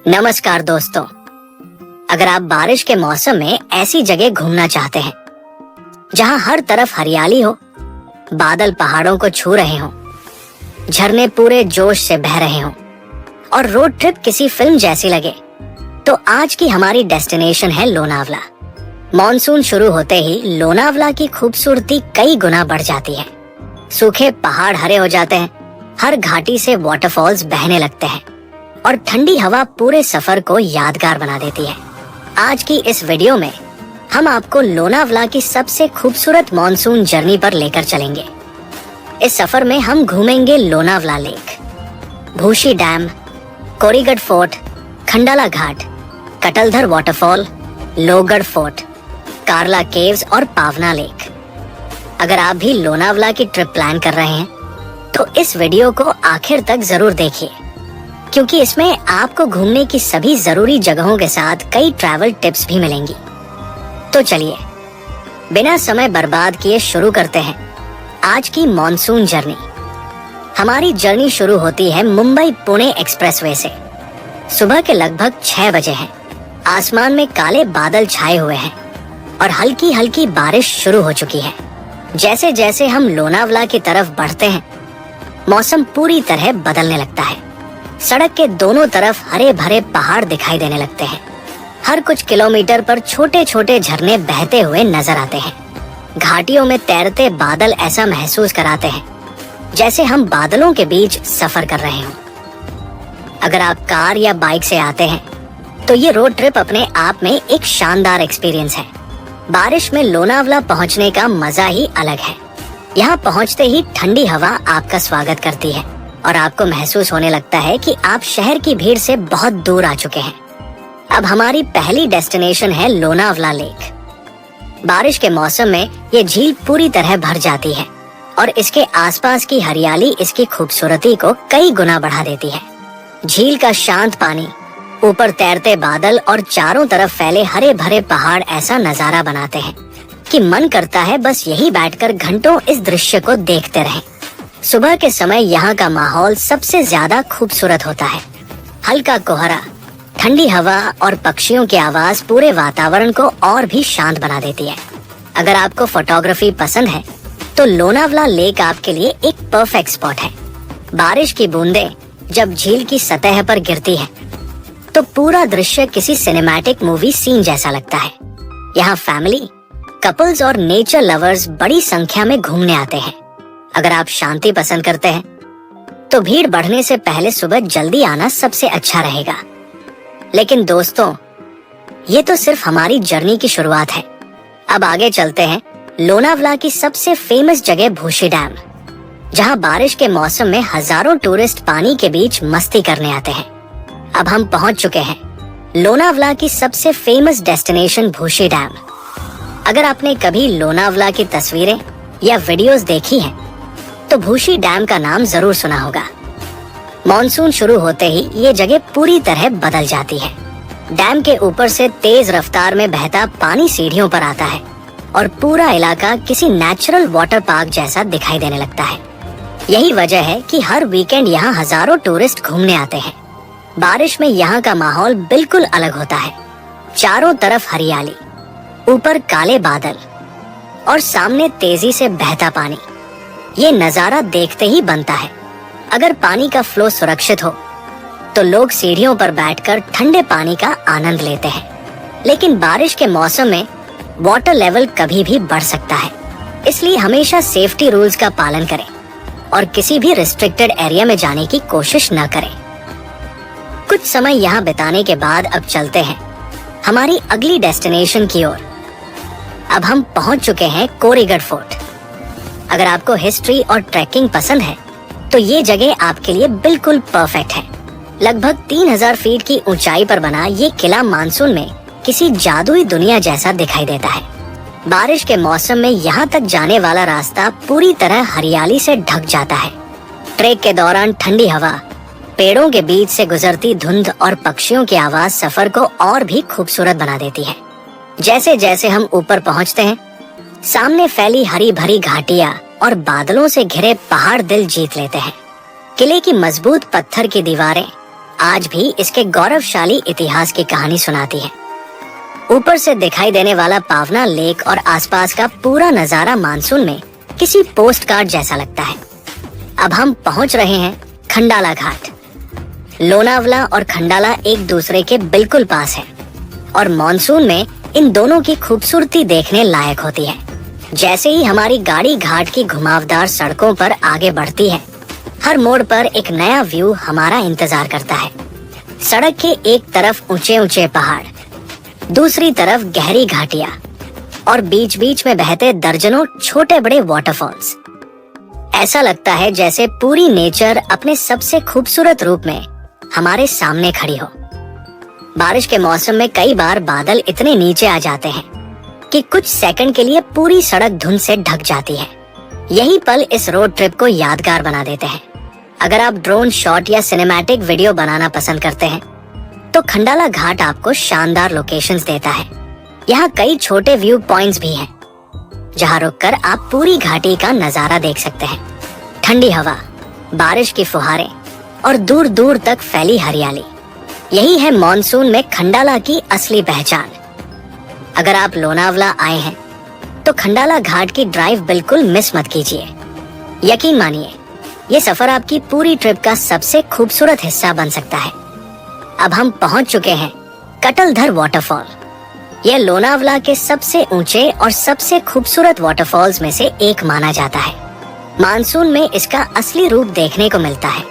नमस्कार दोस्तों, अगर आप बारिश के मौसम में ऐसी जगह घूमना चाहते हैं जहां हर तरफ हरियाली हो, बादल पहाड़ों को छू रहे हों, झरने पूरे जोश से बह रहे हों और रोड ट्रिप किसी फिल्म जैसी लगे, तो आज की हमारी डेस्टिनेशन है लोनावला। मॉनसून शुरू होते ही लोनावला की खूबसूरती कई गुना बढ़ जाती है। सूखे पहाड़ हरे हो जाते हैं, हर घाटी से वाटरफॉल्स बहने लगते हैं और ठंडी हवा पूरे सफर को यादगार बना देती है। आज की इस वीडियो में हम आपको लोनावला की सबसे खूबसूरत मॉनसून जर्नी पर लेकर चलेंगे। इस सफर में हम घूमेंगे Lonavala lake, Bhushi dam, Korigad fort, Khandala ghat, Kataldhar waterfall, Lohagad fort, Karla caves और पावना लेक। अगर आप भी लोनावला की ट्रिप प्लान कर रहे हैं तो इस वीडियो को आखिर तक जरूर देखिए, क्योंकि इसमें आपको घूमने की सभी जरूरी जगहों के साथ कई ट्रैवल टिप्स भी मिलेंगी। तो चलिए बिना समय बर्बाद किए शुरू करते हैं आज की मॉनसून जर्नी। हमारी जर्नी शुरू होती है मुंबई पुणे एक्सप्रेसवे से। सुबह के लगभग 6 बजे हैं। आसमान में काले बादल छाए हुए हैं और हल्की हल्की बारिश शुरू हो चुकी है। जैसे जैसे हम लोनावला की तरफ बढ़ते हैं, मौसम पूरी तरह बदलने लगता है। सड़क के दोनों तरफ हरे भरे पहाड़ दिखाई देने लगते हैं। हर कुछ किलोमीटर पर छोटे छोटे झरने बहते हुए नजर आते हैं। घाटियों में तैरते बादल ऐसा महसूस कराते हैं जैसे हम बादलों के बीच सफर कर रहे हों। अगर आप कार या बाइक से आते हैं तो ये रोड ट्रिप अपने आप में एक शानदार एक्सपीरियंस है। बारिश में लोनावला पहुंचने का मजा ही अलग है। यहाँ पहुंचते ही ठंडी हवा आपका स्वागत करती है और आपको महसूस होने लगता है कि आप शहर की भीड़ से बहुत दूर आ चुके हैं। अब हमारी पहली डेस्टिनेशन है लोनावला लेक। बारिश के मौसम में ये झील पूरी तरह भर जाती है और इसके आसपास की हरियाली इसकी खूबसूरती को कई गुना बढ़ा देती है। झील का शांत पानी, ऊपर तैरते बादल और चारों तरफ फैले हरे भरे पहाड़ ऐसा नजारा बनाते हैं कि मन करता है बस यही बैठकर घंटों इस दृश्य को देखते रहें। सुबह के समय यहाँ का माहौल सबसे ज्यादा खूबसूरत होता है। हल्का कोहरा, ठंडी हवा और पक्षियों की आवाज पूरे वातावरण को और भी शांत बना देती है। अगर आपको फोटोग्राफी पसंद है तो लोनावला लेक आपके लिए एक परफेक्ट स्पॉट है। बारिश की बूंदें जब झील की सतह पर गिरती है तो पूरा दृश्य किसी सिनेमैटिक मूवी सीन जैसा लगता है। यहाँ फैमिली, कपल्स और नेचर लवर्स बड़ी संख्या में घूमने आते हैं। अगर आप शांति पसंद करते हैं तो भीड़ बढ़ने से पहले सुबह जल्दी आना सबसे अच्छा रहेगा। लेकिन दोस्तों, ये तो सिर्फ हमारी जर्नी की शुरुआत है। अब आगे चलते हैं लोनावला की सबसे फेमस जगह भूशी डैम, जहां बारिश के मौसम में हजारों टूरिस्ट पानी के बीच मस्ती करने आते हैं। अब हम पहुंच चुके हैं लोनावला की सबसे फेमस डेस्टिनेशन भूशी डैम। अगर आपने कभी लोनावला की तस्वीरें या वीडियोस देखी हैं तो भूशी डैम का नाम जरूर सुना होगा। मॉनसून शुरू होते ही ये जगह पूरी तरह बदल जाती है। डैम के ऊपर से तेज रफ्तार में बहता पानी सीढ़ियों पर आता है और पूरा इलाका किसी नेचुरल वाटर पार्क जैसा दिखाई देने लगता है। यही वजह है कि हर वीकेंड यहाँ हजारों टूरिस्ट घूमने आते हैं। बारिश में यहाँ का माहौल बिल्कुल अलग होता है। चारों तरफ हरियाली, ऊपर काले बादल और सामने तेजी से बहता पानी। ये नजारा देखते ही बनता है। अगर पानी का फ्लो सुरक्षित हो तो लोग सीढ़ियों पर बैठकर ठंडे पानी का आनंद लेते हैं। लेकिन बारिश के मौसम में वाटर लेवल कभी भी बढ़ सकता है, इसलिए हमेशा सेफ्टी रूल्स का पालन करें और किसी भी रिस्ट्रिक्टेड एरिया में जाने की कोशिश न करें। कुछ समय यहाँ बिताने के बाद अब चलते हैं हमारी अगली डेस्टिनेशन की ओर। अब हम पहुंच चुके हैं कोरीगढ़ फोर्ट। अगर आपको हिस्ट्री और ट्रैकिंग पसंद है तो ये जगह आपके लिए बिल्कुल परफेक्ट है। लगभग 3000 फीट की ऊंचाई पर बना ये किला मानसून में किसी जादुई दुनिया जैसा दिखाई देता है। बारिश के मौसम में यहाँ तक जाने वाला रास्ता पूरी तरह हरियाली से ढक जाता है। ट्रेक के दौरान ठंडी हवा, पेड़ों के बीच से गुजरती धुंध और पक्षियों की आवाज सफर को और भी खूबसूरत बना देती है। जैसे जैसे हम ऊपर पहुंचते हैं, सामने फैली हरी भरी घाटियां और बादलों से घिरे पहाड़ दिल जीत लेते हैं। किले की मजबूत पत्थर की दीवारें आज भी इसके गौरवशाली इतिहास की कहानी सुनाती है। ऊपर से दिखाई देने वाला पावना लेक और आसपास का पूरा नजारा मानसून में किसी पोस्ट कार्ड जैसा लगता है। अब हम पहुंच रहे हैं खंडाला घाट। लोनावला और खंडाला एक दूसरे के बिल्कुल पास है और मॉनसून में इन दोनों की खूबसूरती देखने लायक होती है। जैसे ही हमारी गाड़ी घाट की घुमावदार सड़कों पर आगे बढ़ती है, हर मोड़ पर एक नया व्यू हमारा इंतजार करता है। सड़क के एक तरफ ऊंचे ऊंचे पहाड़, दूसरी तरफ गहरी घाटियां और बीच बीच में बहते दर्जनों छोटे बड़े वाटरफॉल्स। ऐसा लगता है जैसे पूरी नेचर अपने सबसे खूबसूरत रूप में हमारे सामने खड़ी हो। बारिश के मौसम में कई बार बादल इतने नीचे आ जाते हैं कि कुछ सेकंड के लिए पूरी सड़क धुंध से ढक जाती है। यही पल इस रोड ट्रिप को यादगार बना देते हैं। अगर आप ड्रोन शॉट या सिनेमैटिक वीडियो बनाना पसंद करते हैं तो खंडाला घाट आपको शानदार लोकेशंस देता है। यहाँ कई छोटे व्यू पॉइंट्स भी हैं जहाँ रुककर आप पूरी घाटी का नजारा देख सकते हैं। ठंडी हवा, बारिश की फुहारें और दूर दूर तक फैली हरियाली, यही है मॉनसून में खंडाला की असली पहचान। अगर आप लोनावला आए हैं तो खंडाला घाट की ड्राइव बिल्कुल मिस मत कीजिए। यकीन मानिए, ये सफर आपकी पूरी ट्रिप का सबसे खूबसूरत हिस्सा बन सकता है। अब हम पहुंच चुके हैं कटलधर वाटरफॉल। यह लोनावला के सबसे ऊंचे और सबसे खूबसूरत वाटरफॉल्स में से एक माना जाता है। मानसून में इसका असली रूप देखने को मिलता है।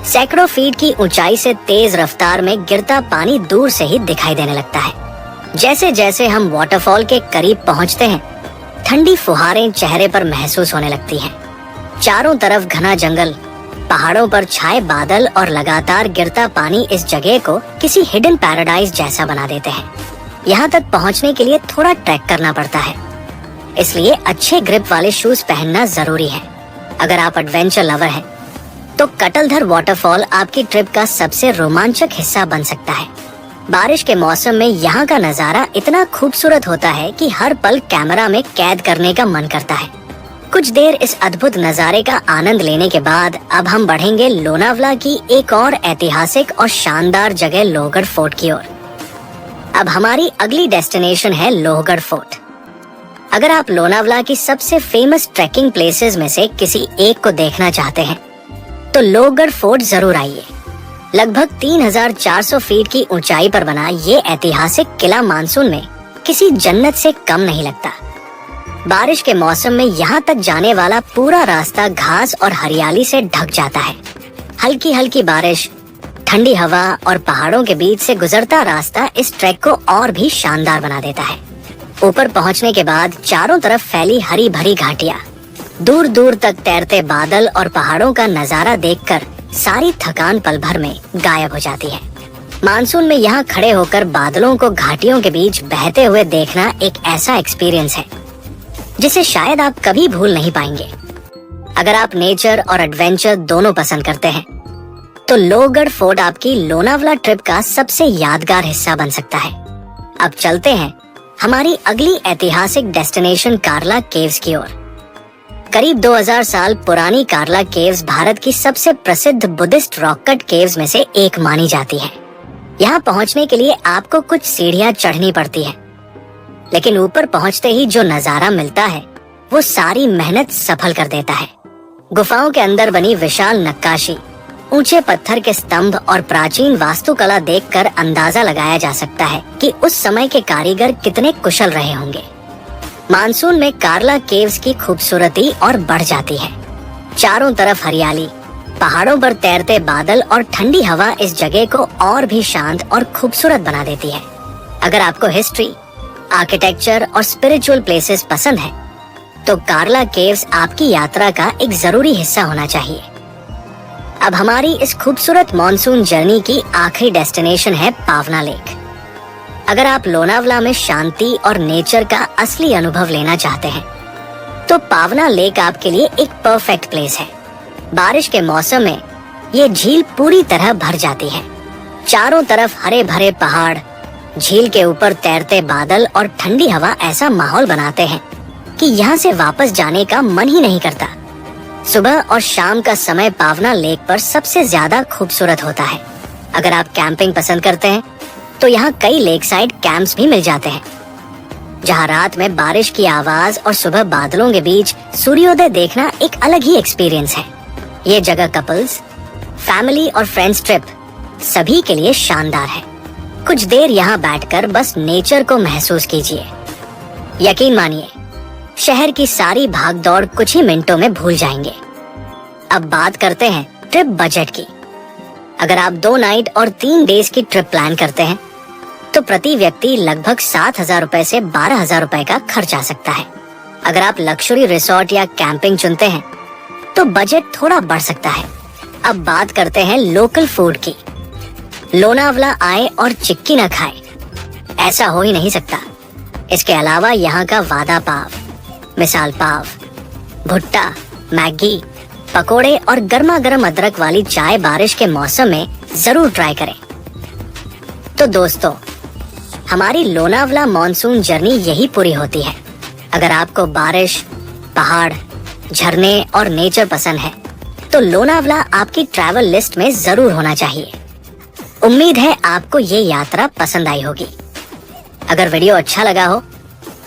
सैकड़ों फीट की ऊंचाई से तेज रफ्तार में गिरता पानी दूर से ही दिखाई देने लगता है। जैसे जैसे हम वाटरफॉल के करीब पहुंचते हैं, ठंडी फुहारें चेहरे पर महसूस होने लगती हैं। चारों तरफ घना जंगल, पहाड़ों पर छाए बादल और लगातार गिरता पानी इस जगह को किसी हिडन पैराडाइज जैसा बना देते हैं। यहाँ तक पहुँचने के लिए थोड़ा ट्रैक करना पड़ता है, इसलिए अच्छे ग्रिप वाले शूज पहनना जरूरी है। अगर आप एडवेंचर लवर हैं, तो कटलधर वाटरफॉल आपकी ट्रिप का सबसे रोमांचक हिस्सा बन सकता है। बारिश के मौसम में यहाँ का नजारा इतना खूबसूरत होता है कि हर पल कैमरा में कैद करने का मन करता है। कुछ देर इस अद्भुत नजारे का आनंद लेने के बाद अब हम बढ़ेंगे लोनावला की एक और ऐतिहासिक और शानदार जगह लोहगढ़ फोर्ट की ओर। अब हमारी अगली डेस्टिनेशन है लोहगढ़ फोर्ट। अगर आप लोनावला की सबसे फेमस ट्रैकिंग प्लेसेस में से किसी एक को देखना चाहते हैं तो लोहगढ़ फोर्ट जरूर आइए। लगभग 3400 फीट की ऊंचाई पर बना ये ऐतिहासिक किला मानसून में किसी जन्नत से कम नहीं लगता। बारिश के मौसम में यहाँ तक जाने वाला पूरा रास्ता घास और हरियाली से ढक जाता है। हल्की हल्की बारिश, ठंडी हवा और पहाड़ों के बीच से गुजरता रास्ता इस ट्रैक को और भी शानदार बना देता है। ऊपर पहुँचने के बाद चारों तरफ फैली हरी भरी घाटियाँ, दूर दूर तक तैरते बादल और पहाड़ों का नजारा देखकर सारी थकान पल भर में गायब हो जाती है। मानसून में यहाँ खड़े होकर बादलों को घाटियों के बीच बहते हुए देखना एक ऐसा एक्सपीरियंस है जिसे शायद आप कभी भूल नहीं पाएंगे। अगर आप नेचर और एडवेंचर दोनों पसंद करते हैं तो लोहगढ़ फोर्ट आपकी लोनावला ट्रिप का सबसे यादगार हिस्सा बन सकता है। अब चलते हैं हमारी अगली ऐतिहासिक डेस्टिनेशन कार्ला केव्स की ओर। करीब 2000 साल पुरानी कार्ला केव्स भारत की सबसे प्रसिद्ध बुद्धिस्ट रॉक कट केव्स में से एक मानी जाती है। यहाँ पहुँचने के लिए आपको कुछ सीढ़ियाँ चढ़नी पड़ती है, लेकिन ऊपर पहुँचते ही जो नजारा मिलता है वो सारी मेहनत सफल कर देता है। गुफाओं के अंदर बनी विशाल नक्काशी, ऊंचे पत्थर के स्तंभ और प्राचीन वास्तुकला देखकर अंदाजा लगाया जा सकता है कि उस समय के कारीगर कितने कुशल रहे होंगे। मानसून में कार्ला केव्स की खूबसूरती और बढ़ जाती है। चारों तरफ हरियाली, पहाड़ों पर तैरते बादल और ठंडी हवा इस जगह को और भी शांत और खूबसूरत बना देती है। अगर आपको हिस्ट्री, आर्किटेक्चर और स्पिरिचुअल प्लेसेस पसंद है तो कार्ला केव्स आपकी यात्रा का एक जरूरी हिस्सा होना चाहिए। अब हमारी इस खूबसूरत मॉनसून जर्नी की आखिरी डेस्टिनेशन है पावना लेक। अगर आप लोनावला में शांति और नेचर का असली अनुभव लेना चाहते हैं तो पावना लेक आपके लिए एक परफेक्ट प्लेस है। बारिश के मौसम में ये झील पूरी तरह भर जाती है। चारों तरफ हरे भरे पहाड़, झील के ऊपर तैरते बादल और ठंडी हवा ऐसा माहौल बनाते हैं कि यहाँ से वापस जाने का मन ही नहीं करता। सुबह और शाम का समय पावना लेक पर सबसे ज्यादा खूबसूरत होता है। अगर आप कैंपिंग पसंद करते हैं तो यहाँ कई लेक साइड कैंप्स भी मिल जाते हैं, जहाँ रात में बारिश की आवाज और सुबह बादलों के बीच सूर्योदय देखना एक अलग ही एक्सपीरियंस है। ये जगह कपल्स, फैमिली और फ्रेंड्स ट्रिप सभी के लिए शानदार है। कुछ देर यहाँ बैठकर बस नेचर को महसूस कीजिए। यकीन मानिए, शहर की सारी भागदौड़ कुछ ही मिनटों में भूल जाएंगे। अब बात करते हैं ट्रिप बजट की। अगर आप 2 नाइट और 3 डेज की ट्रिप प्लान करते हैं तो प्रति व्यक्ति लगभग 7,000 रुपए से 12,000 रुपए का खर्च आ सकता है। अगर आप लग्जरी रिसोर्ट या कैंपिंग चुनते हैं तो बजट थोड़ा बढ़ सकता है। अब बात करते हैं लोकल फूड की। लोनावला आए और चिक्की न खाए, ऐसा हो ही नहीं सकता। इसके अलावा यहाँ का वादा पाव, मिसाल पाव, भुट्टा, मैगी, पकोड़े और गर्मा गर्म अदरक वाली चाय बारिश के मौसम में जरूर ट्राई करें। तो दोस्तों, हमारी लोनावला मॉनसून जर्नी यही पूरी होती है। अगर आपको बारिश, पहाड़, झरने और नेचर पसंद है तो लोनावला आपकी ट्रैवल लिस्ट में जरूर होना चाहिए। उम्मीद है आपको ये यात्रा पसंद आई होगी। अगर वीडियो अच्छा लगा हो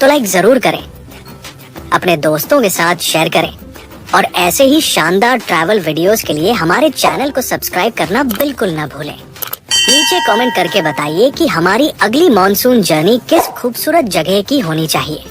तो लाइक जरूर करें, अपने दोस्तों के साथ शेयर करें और ऐसे ही शानदार ट्रैवल वीडियोस के लिए हमारे चैनल को सब्सक्राइब करना बिल्कुल ना भूलें। नीचे कमेंट करके बताइए कि हमारी अगली मॉनसून जर्नी किस खूबसूरत जगह की होनी चाहिए।